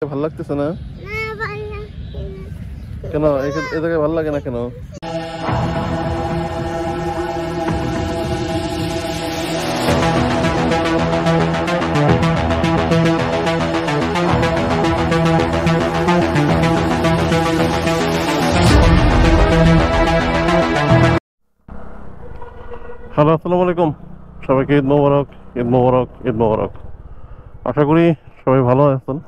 ভাল লাগতেছে না? কেন এ জায়গায় ভাল লাগে না কেন? হ্যালো, আসসালামু আলাইকুম। সবাইকে ঈদ মোবারক, ঈদ মোবারক, ঈদ মোবারক। আশা করি সবাই ভালো আছেন।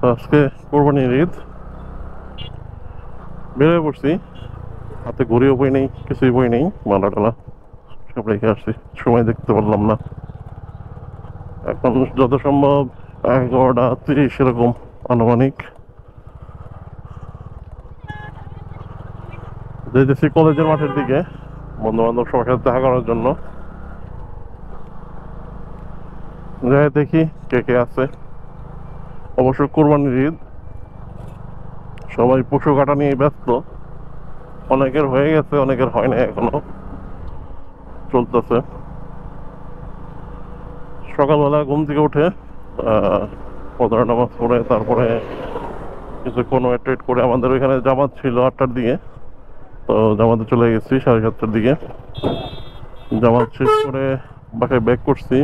তো আজকে কোরবানির ঈদ, বেরোয় পড়ছি। হাতে ঘড়িও বই নেই, কিছুই বই নেই, মালা টালা সব রেখে আসছি, সময় দেখতে পারলাম না। এখন যত সম্ভব 11:30 এরকম আনুমানিক যেতেছি কলেজের মাঠের দিকে, বন্ধু বান্ধব সবার সাথে দেখা করার জন্য। যাই দেখি কে কে আছে। অবশ্য কোরবানির ঈদ, সবাই পশু কাটা নিয়ে ব্যস্ত। অনেকের হয়ে গেছে, অনেকের হয় না, এখনো চলতেছে। সকালবেলা ঘুম থেকে উঠে ফজর নামাজ পড়ে তারপরে কিছুক্ষণ ওয়েট করে আমাদের ওইখানে জামাত ছিল 8টার দিকে। তো জামাতে চলে গেছি 7:30টার দিকে। জামাত শেষ করে বাসায় ব্যাক করছি।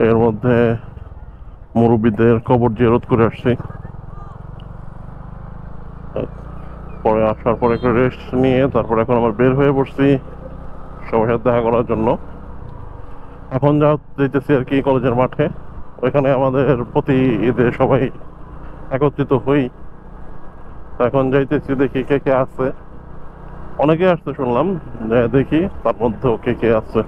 এর মধ্যে মুরব্বীদের কবর জিয়ারত করে আসছি। পরে আসার পরে একটু রেস্ট নিয়ে তারপরে এখন আবার বের হয়ে পড়ছি সবার সাথে দেখা করার জন্য। এখন যেতেছি আর কি কলেজের মাঠে। ওইখানে আমাদের প্রতি ঈদে সবাই একত্রিত হই। এখন যাইতেছি, দেখি কে কে আছে। অনেকে আসছে শুনলাম, দেখি তার মধ্যেও কে কে আছে।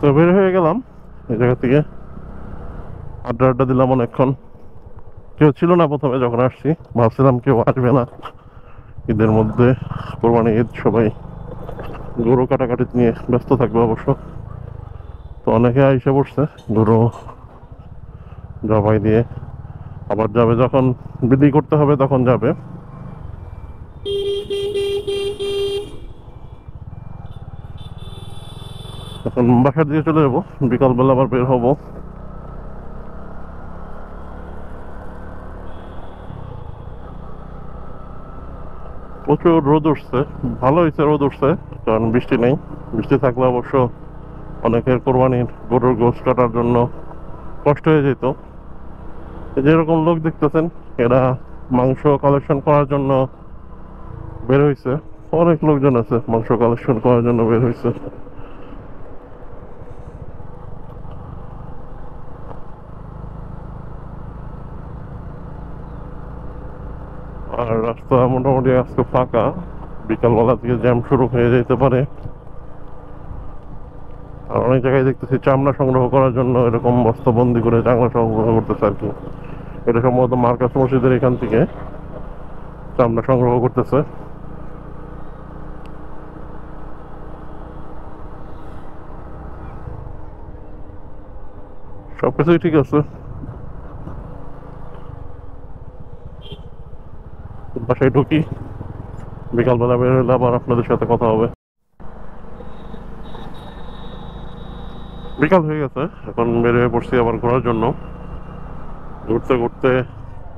তো বের হয়ে গেলাম এই জায়গা থেকে। আড্ডা আড্ডা দিলাম অনেকক্ষণ। কেউ ছিল না প্রথমে যখন আসছি, ভাবছিলাম কেউ আসবে না ঈদের মধ্যে। কোরবানি ঈদ, সবাই গরু কাটাকাটি নিয়ে ব্যস্ত থাকবে অবশ্য। তো অনেকে আইসা পড়ছে, গরু জবাই দিয়ে আবার যাবে, যখন বিক্রি করতে হবে তখন যাবে। এখন বাসার দিকে চলে যাবো, বিকালবেলা আবার বের হবো। প্রচুর রোদ উঠছে, ভালো হয়েছে রোদ উঠছে, কারণ বৃষ্টি নেই। বৃষ্টি থাকলে অবশ্য অনেকের কোরবানির গরুর গোশ কাটার জন্য কষ্ট হয়ে যেত। যেরকম লোক দেখতেছেন, এরা মাংস কালেকশন করার জন্য বের হয়েছে। অনেক লোকজন আছে মাংস কালেকশন করার জন্য বের হয়েছে। আর রাস্তা মোটামুটি আজকে ফাঁকা। বিকালবেলা থেকে জ্যাম শুরু হয়ে যেতে পারে। আর অনেক জায়গায় দেখতেছি চামড়া সংগ্রহ করার জন্য এরকম বস্তাবন্দি করে চামড়া সংগ্রহ করতেছে আর কি। এটা সম্ভবত মার্কাস মসজিদের এখান থেকে চামড়া সংগ্রহ করতেছে। সবকিছুই ঠিক আছে। বাসায় ঢুকি, বিকালবেলা বের হলে আবার আপনাদের সাথে কথা হবে। বিকাল হয়ে গেছে, এখন বের হয়ে পড়ছি আবার ঘোরার জন্য। ঘুরতে ঘুরতে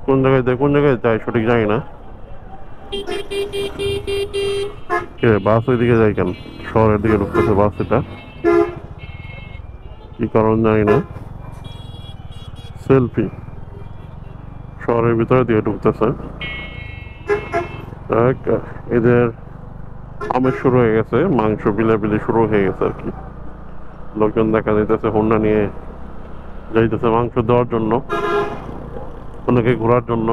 কোন জায়গায় যাই সঠিক জানি না। বাস ওইদিকে যাই কেন? শহরের দিকে ঢুকতেছে বাস, এটা কি কারণ জানি না। সেলফি শহরের ভিতরে দিয়ে ঢুকতেছে। এদের আমেজ শুরু হয়ে গেছে, মাংস বিলাবিলি শুরু হয়ে গেছে আর কি। লোকজন দেখা যাইতেছে হোন্ডা নিয়ে যাইতেছে মাংস দেওয়ার জন্য, অনেকে ঘোরার জন্য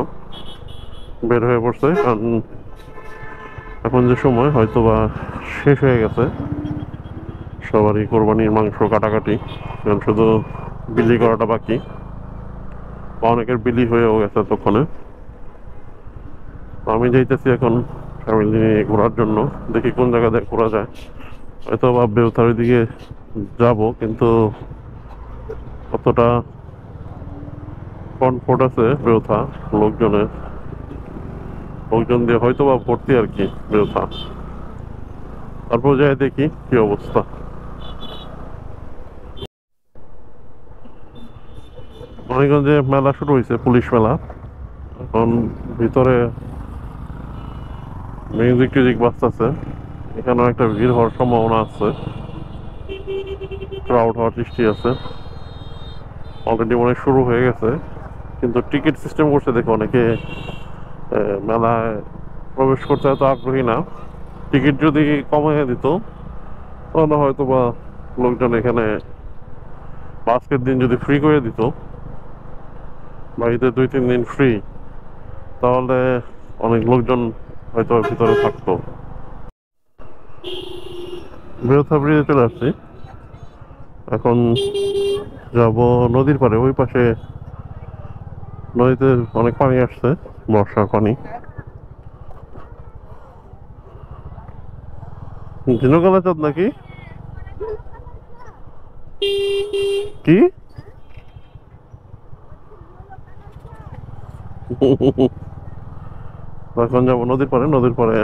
বের হয়ে পড়ছে। কারণ এখন যে সময় হয়তো বা শেষ হয়ে গেছে সবারই কোরবানির মাংস কাটাকাটি, কারণ শুধু বিলি করাটা বাকি, বা অনেকের বিলি হয়েও গেছে ততক্ষণে। তো আমি যাইতেছি এখন ফ্যামিলি নিয়ে ঘোরার জন্য, দেখি কোন জায়গাতে ঘোরা যায়। হয়তো বা বেউথার দিকে যাব, কিন্তু কতটা কনফোর্ট আছে বেউথা লোকজনের, লোকজন দিয়ে হয়তো বা ভর্তি আর কি বেউথা। তারপর যাই দেখি কি অবস্থা। মানিকগঞ্জে মেলা শুরু হয়েছে, পুলিশ মেলা। এখন ভিতরে মিউজিক টিউজিক বাজতেছে, এখানেও একটা ভিড় হওয়ার সম্ভাবনা আছে, ক্রাউড হওয়ার সৃষ্টি আছে। অলরেডি মনে হয় শুরু হয়ে গেছে, কিন্তু টিকিট সিস্টেম করছে দেখে অনেকে মেলায় প্রবেশ করতে এত আগ্রহী না। টিকিট যদি কমিয়ে দিত তাহলে হয়তো বা লোকজন এখানে, আজকের দিন যদি ফ্রি করে দিত বা ঈদের 2-3 দিন ফ্রি, তাহলে অনেক লোকজন হয়তো ভিতরে থাকতো। বেউথা ব্রিজে চলে আসছি, এখন যাব নদীর পাড়ে। ওই পাশে নদীতে অনেক পানি আসছে, বর্ষার পানি। ঝিনুকালা চাঁদ নাকি কি? এখন যাবো নদীর পাড়ে, নদীর পাড়ে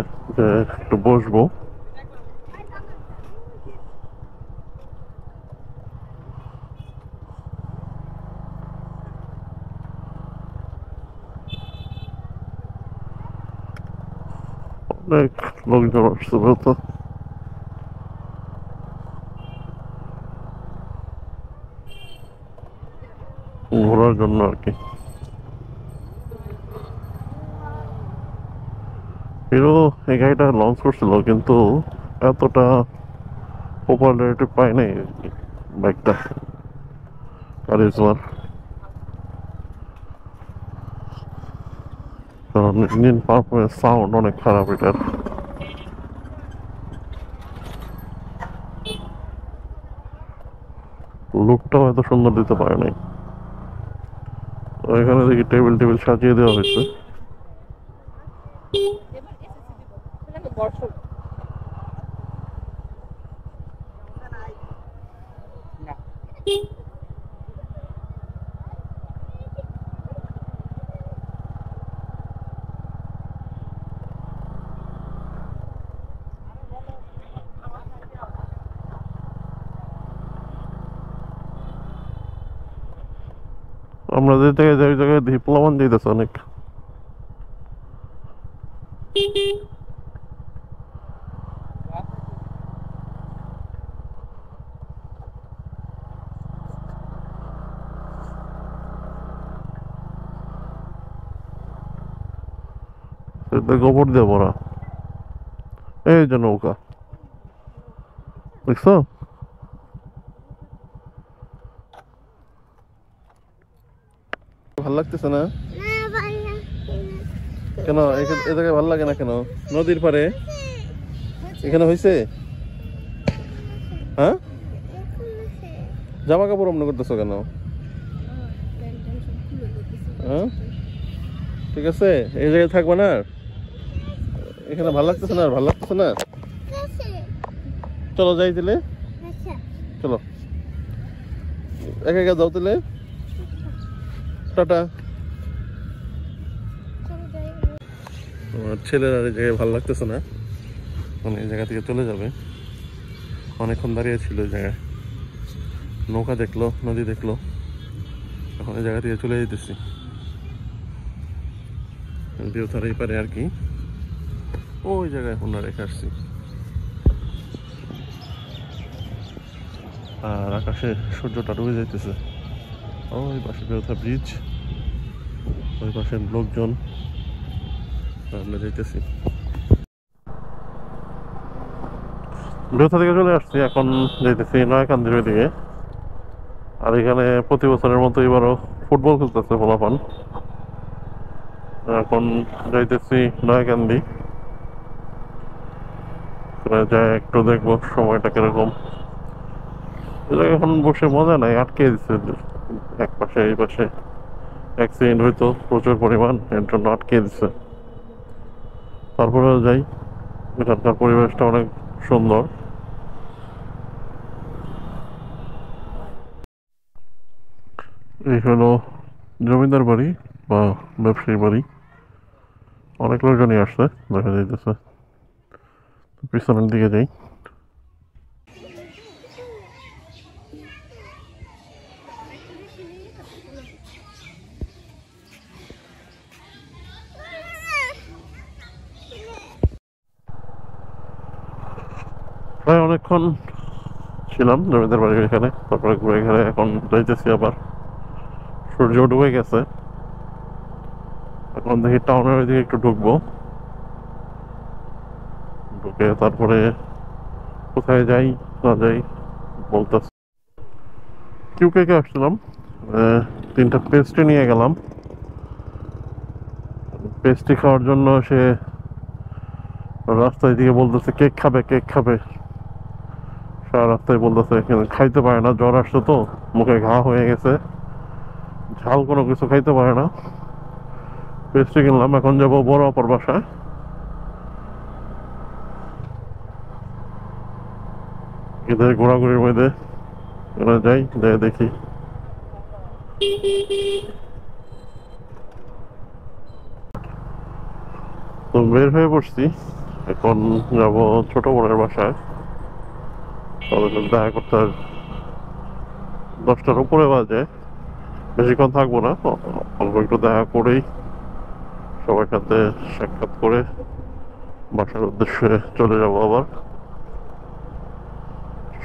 একটু বসবো। অনেক লোকজন আসছে তো, ঘোরার জন্য আর কি। হিরো এই গাড়িটা লঞ্চ করছিল, কিন্তু এতটা পপুলারিটি পায় নাই বাইকটা, কারিজমার। কারণ ইঞ্জিন পারফরমেন্স, সাউন্ড অনেক খারাপ এটার। লুকটাও এত সুন্দর দিতে পারে নাই। এখানে দেখি টেবিল টেবিল সাজিয়ে দেওয়া হয়েছে। আমরা যে জায়গায় যাই, ওই জায়গায় দেখি পোলাপান যাইতেছে অনেক। গোবর দিয়ে ভরা, এই যে নৌকা, দেখছো? ভাল লাগতেছে না কেন? এ জায়গায় ভাল লাগে না কেন? নদীর পারে এখানে হয়েছে? হ্যাঁ, জামা কাপড় অমন করতেছো কেন? হ্যাঁ, ঠিক আছে, এই জায়গায় থাকবে না। এখানে ভাল লাগতেছে না? ভাল লাগতেছে না? চলো যাই তাহলে, চলো একা একা যাও তাহলে, টাটা। আমার ছেলের আর এই জায়গায় ভালো লাগতেছে না, মানে এই জায়গা থেকে চলে যাবে। অনেকক্ষণ দাঁড়িয়ে ছিল এই জায়গায়, নৌকা দেখলো, নদী দেখলো, এখন এই জায়গা থেকে চলে যেতেছি। দেওথার এই পারে আর কি, ওই জায়গায় হোন্ডা রেখে আসছি। আর আকাশে সূর্যটা ডুবে যাইতেছে। ওই পাশে দেওথা ব্রিজ, ওই পাশে লোকজন, আমরা যাইতেছি। দেওথা থেকে চলে আসছি, এখন যাইতেছি নয়াকান্দির ওই দিকে। আর এখানে প্রতি বছরের মতো এবারও ফুটবল খেলতেছে পোলাপান। এখন যাইতেছি নয়াকান্দি, যাই একটু দেখবো সময়টা কিরকম। এখন বসে মজা নাই, আটকে দিচ্ছে এক পাশে, এই পাশে অ্যাক্সিডেন্ট হইতো প্রচুর পরিমাণ, এর জন্য আটকে দিচ্ছে। তারপরেও যাই, এখানকার পরিবেশটা অনেক সুন্দর। এই হলো জমিদার বাড়ি বা ব্যবসায়ী বাড়ি, অনেক লোকজনই আসছে দেখা যাইতেছে। পিছনের দিকে যাই। প্রায় অনেকক্ষণ ছিলাম জমিদার বাড়ির এখানে, তারপরে ঘুরে ঘুরে এখন যাইতেছি আবার। সূর্য ডুবে গেছে, এখন দেখি টাউনের ওইদিকে একটু ঢুকবো, ঢুকে তারপরে কোথায় যাই না যাই বলতেছি। কিউকেকে আসছিলাম, 3টা পেস্ট্রি নিয়ে গেলাম। পেস্ট্রি খাওয়ার জন্য সে রাস্তায় দিকে বলতেছে কেক খাবে কেক খাবে, সারা রাস্তায় বলতেছে, খাইতে পারে না, জ্বর আসছে তো, মুখে ঘা হয়ে গেছে, ঝাল কোনো কিছু খাইতে পারে না। পেস্ট্রি কিনলাম, এখন যাবো বড় অপর বাসায়। এদের ঘোরাঘুরির মধ্যে যাই, যাই দেখি। তো বের হয়ে পড়ছি, এখন যাব ছোট বোনের বাসায়। তাদের সাথে দেখা করতে 10টার উপরে বাজে, বেশিক্ষণ থাকবো না, অল্প একটু দেখা করেই সবার সাথে সাক্ষাৎ করে বাসার উদ্দেশ্যে চলে যাব। আবার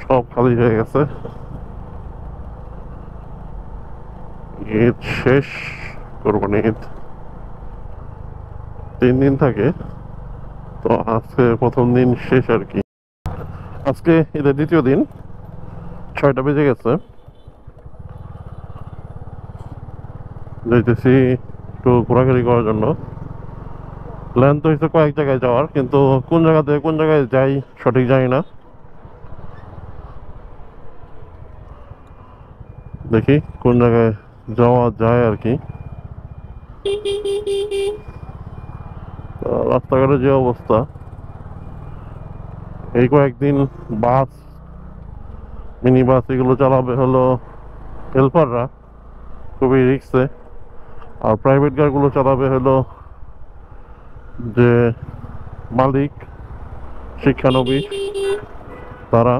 সব খালি হয়ে গেছে, ঈদ শেষ, কোরবানি ঈদ 3 দিন থাকে, তো আজকে প্রথম দিন শেষ আর কি। আজকে ঈদের দ্বিতীয় দিন, 6টা বেজে গেছে, যাইতেছি একটু ঘোরাঘুরি করার জন্য। প্ল্যান তো হয়েছে কয়েক জায়গায় যাওয়ার, কিন্তু কোন জায়গা থেকে কোন জায়গায় যাই সঠিক জানি না। দেখি কোন জায়গায় যাওয়া যায় আর কি। রাস্তাঘাটের যে অবস্থা, এই কয়েকদিন বাস, মিনি বাস এগুলো চালাবে হলো হেল্পাররা, খুবই রিক্সে। আর প্রাইভেট কারগুলো চালাবে হলো যে মালিক, শিক্ষানবিশ তারা।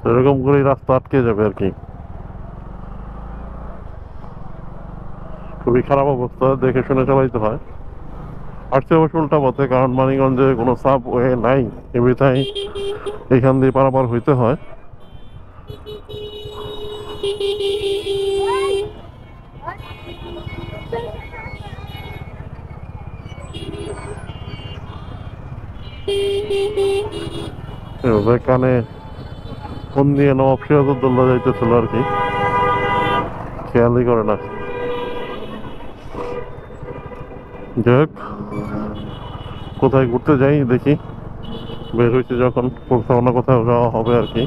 এরকম করেই রাস্তা আটকে যাবে আর কি। খুবই খারাপ অবস্থা, দেখে শুনে চালাইতে হয়। আসছে অবশ্য উল্টা পথে, কারণ মানিকগঞ্জে কোনো সাব ওয়ে নাই, এমনিতেই এখান দিয়ে পারাপার হইতে হয়। এভাবে কানে ফোন দিয়ে নবাব সিরাজউদ্দৌলা যাইতেছিল আর কি, খেয়ালই করে না। যাই হোক, কোথায় ঘুরতে যাই দেখি, বের হয়েছে যখন কোথাও না কোথাও যাওয়া হবে আর কি।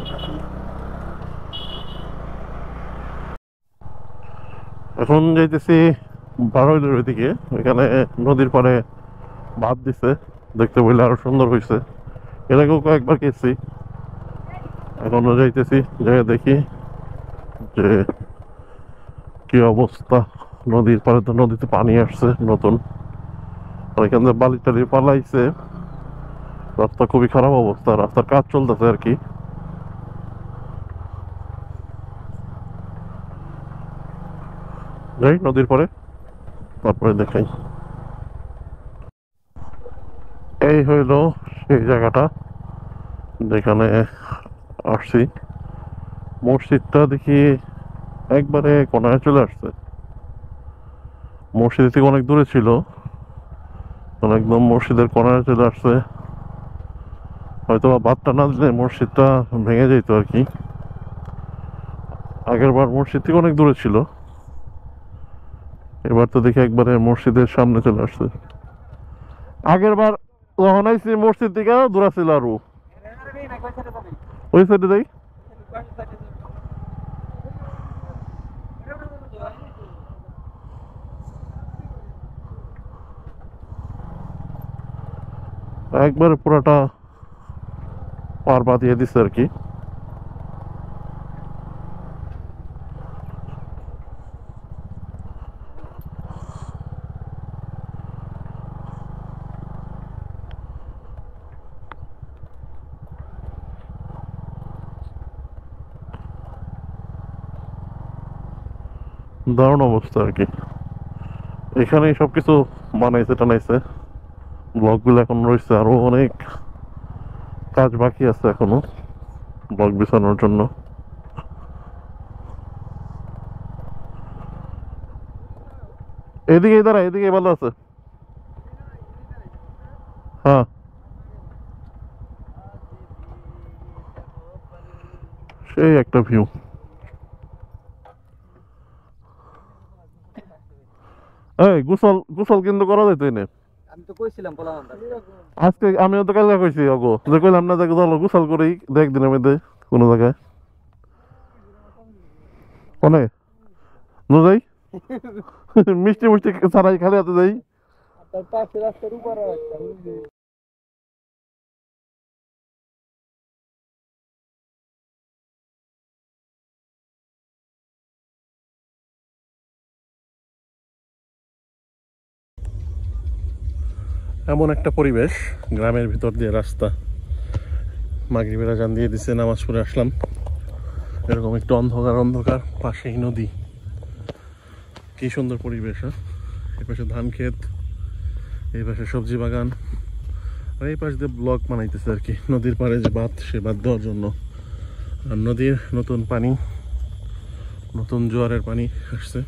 এখন যাইতেছি বারৈলের ওইদিকে, এখানে নদীর পাড়ে বাঁধ দিছে, দেখতে বললে আরো সুন্দর হয়েছে। এর আগেও কয়েকবার গেছি, এখনো যাইতেছি, যাই দেখি যে কি অবস্থা। নদীর পাড়ে তো নদীতে পানি আসছে নতুন, আর এখান থেকে বালি টালি পালাইছে, রাস্তা খুবই খারাপ অবস্থা, রাস্তার কাজ চলতেছে আর কি। যাই নদীর পরে, তারপরে দেখাই। এই হইল সেই জায়গাটা যেখানে আসছি। মসজিদটা দেখি একবারে কোনায় চলে আসছে, মসজিদ থেকে অনেক দূরে ছিল, একদম মসজিদের কোনায় চলে আসছে। হয়তো বা বাঁধটা না দিলে মসজিদটা ভেঙে যেত আর কি। আগের বার মসজিদ থেকে অনেক দূরে ছিল, এবার তো দেখি একবারে মসজিদের সামনে চলে আসছে। আগের বার যখন আইসি মসজিদ থেকে দূরা ছিল আরো, ওই সাইডে যাই। একবারে পুরাটা পার পা দিয়ে দিচ্ছে আর কি। দারুণ অবস্থা আর কি। এখানেই সবকিছু বানাইছে টানাইছে। ব্লকগুলো এখন রয়েছে, আরো অনেক কাজ বাকি আছে এখনো ব্লক বিছানোর জন্য। এদিকে দাঁড়া, এদিকে ভালো আছে। হ্যাঁ, সেই একটা ভিউ। এই গোসল গোসল কিন্তু করা যাইতো এনে। আমি তো কইছিলাম বললাম আজকে আমিও তো কালকে কইছি অগো, যে কইলাম না যে চলো গোসল করেই দেখ দিনের মধ্যে কোনো জায়গায় অনে নো যাই। মিষ্টি মিষ্টি ছাড়াই খালি হাতে যাই। তার পাশে রাস্তার উপরে একটা এমন একটা পরিবেশ, গ্রামের ভিতর দিয়ে রাস্তা, মাগরিবের আজান দিয়ে দিছে, নামাজ পড়ে আসলাম। এরকম একটু অন্ধকার অন্ধকার, পাশেই নদী, কি সুন্দর পরিবেশ। হ্যাঁ, এই পাশে ধান ক্ষেত, এই পাশে সবজি বাগান, আর এই পাশ দিয়ে ব্লক বানাইতেছে আর কি। নদীর পাড়ে যে বাঁধ, সে বাঁধ দেওয়ার জন্য। আর নদীর নতুন পানি, নতুন জোয়ারের পানি আসছে,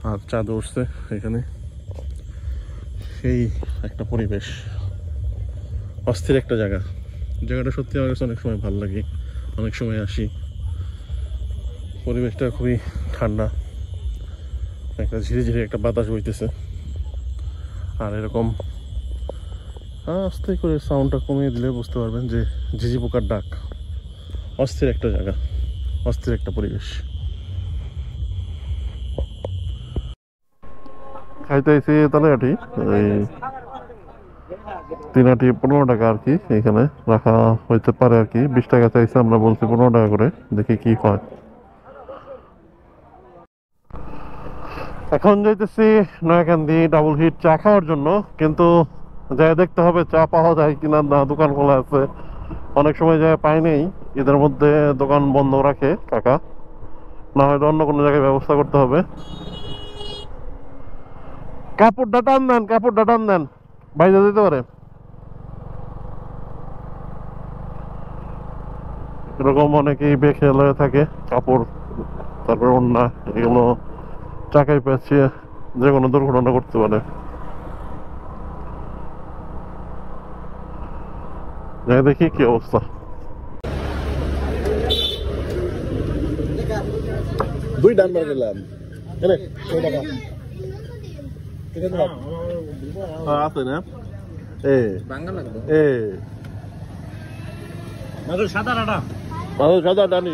আর চাঁদ উঠছে এখানে। সেই একটা পরিবেশ, অস্থির একটা জায়গা। জায়গাটা সত্যি আমার কাছে অনেক সময় ভালো লাগে, অনেক সময় আসি। পরিবেশটা খুবই ঠান্ডা, একটা ঝিরি ঝিরি একটা বাতাস বইতেছে। আর এরকম আস্তে করে সাউন্ডটা কমিয়ে দিলে বুঝতে পারবেন যে ঝিঝি পোকার ডাক। অস্থির একটা জায়গা, অস্থির একটা পরিবেশ। খাইতেছি তাহলে আটি, এই 3 আটি 15 টাকা আর কি এখানে রাখা হইতে পারে আর কি। 20 টাকা চাইছে, আমরা বলছি 15 টাকা করে, দেখি কি হয়। এখন যাইতেছি নয়াকান্দি ডাবল হিট চা খাওয়ার জন্য, কিন্তু যাই দেখতে হবে চা পাওয়া যায় কিনা, না দোকান খোলা আছে। অনেক সময় যায় পাই নেই, ঈদের মধ্যে দোকান বন্ধ রাখে কাকা, না হয়তো অন্য কোনো জায়গায় ব্যবস্থা করতে হবে। কাপড়টা টান দেন, কাপড়টা টান দেন, বাইরে দিতে পারে। এরকম অনেকেই বেখেয়াল হয়ে থাকে, কাপড় তারপর অন্য এগুলো চাকায় পেঁচিয়ে যে কোনো দুর্ঘটনা করতে পারে। যাই দেখি কি অবস্থা। দুই ডান বার গেলাম আছে না, এ বাংলা লাগবে এ মাদল সাদা রাডা ভালো সাদা ডানি।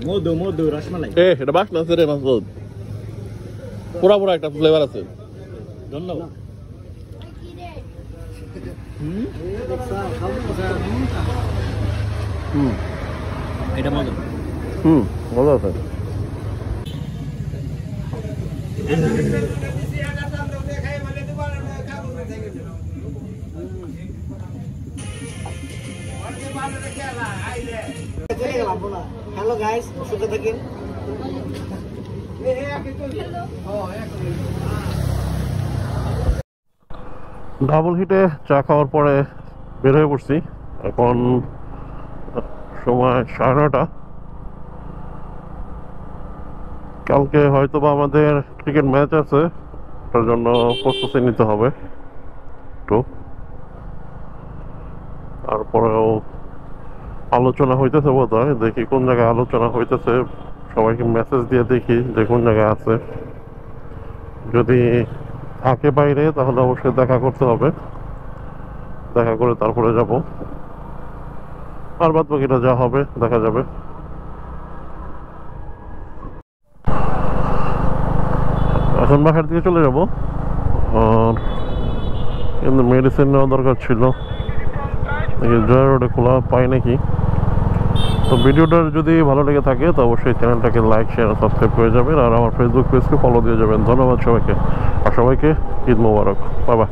মধু মধু রসমালাই এটা বাস না রে মাসুদ, পুরা পুরা একটা ফ্লেভার আছে। ধন্যবাদ। এটা মজা। মজা আছে। হ্যালো গাইস, সুখে থাকেন। ডাবল হিটে চা খাওয়ার পরে বের হয়ে পড়ছি। এখন সময় 9:30। কালকে হয়তো বা আমাদের ক্রিকেট ম্যাচ আছে, তার জন্য প্রস্তুতি নিতে হবে একটু। তারপরেও আলোচনা হইতেছে বোধ হয়, দেখি কোন জায়গায় আলোচনা হইতেছে। সবাইকে মেসেজ দিয়ে দেখি যে কোন জায়গায় আছে। যদি থাকে বাইরে তাহলে অবশ্যই দেখা করতে হবে, দেখা করে তারপরে যাব। আর বাদ বাকিটা যা হবে দেখা যাবে। এখন বাসার দিকে চলে যাব। আর কিন্তু মেডিসিন নেওয়া দরকার ছিল, দেখি জয় রোডে খোলা পাই নাকি। তো ভিডিওটা যদি ভালো লেগে থাকে তো অবশ্যই চ্যানেলটাকে লাইক শেয়ার সাবস্ক্রাইব করে যাবেন, আর আমার ফেসবুক পেজকে ফলো দিয়ে যাবেন। ধন্যবাদ সবাইকে, আর সবাইকে ঈদ মোবারক। Bye bye.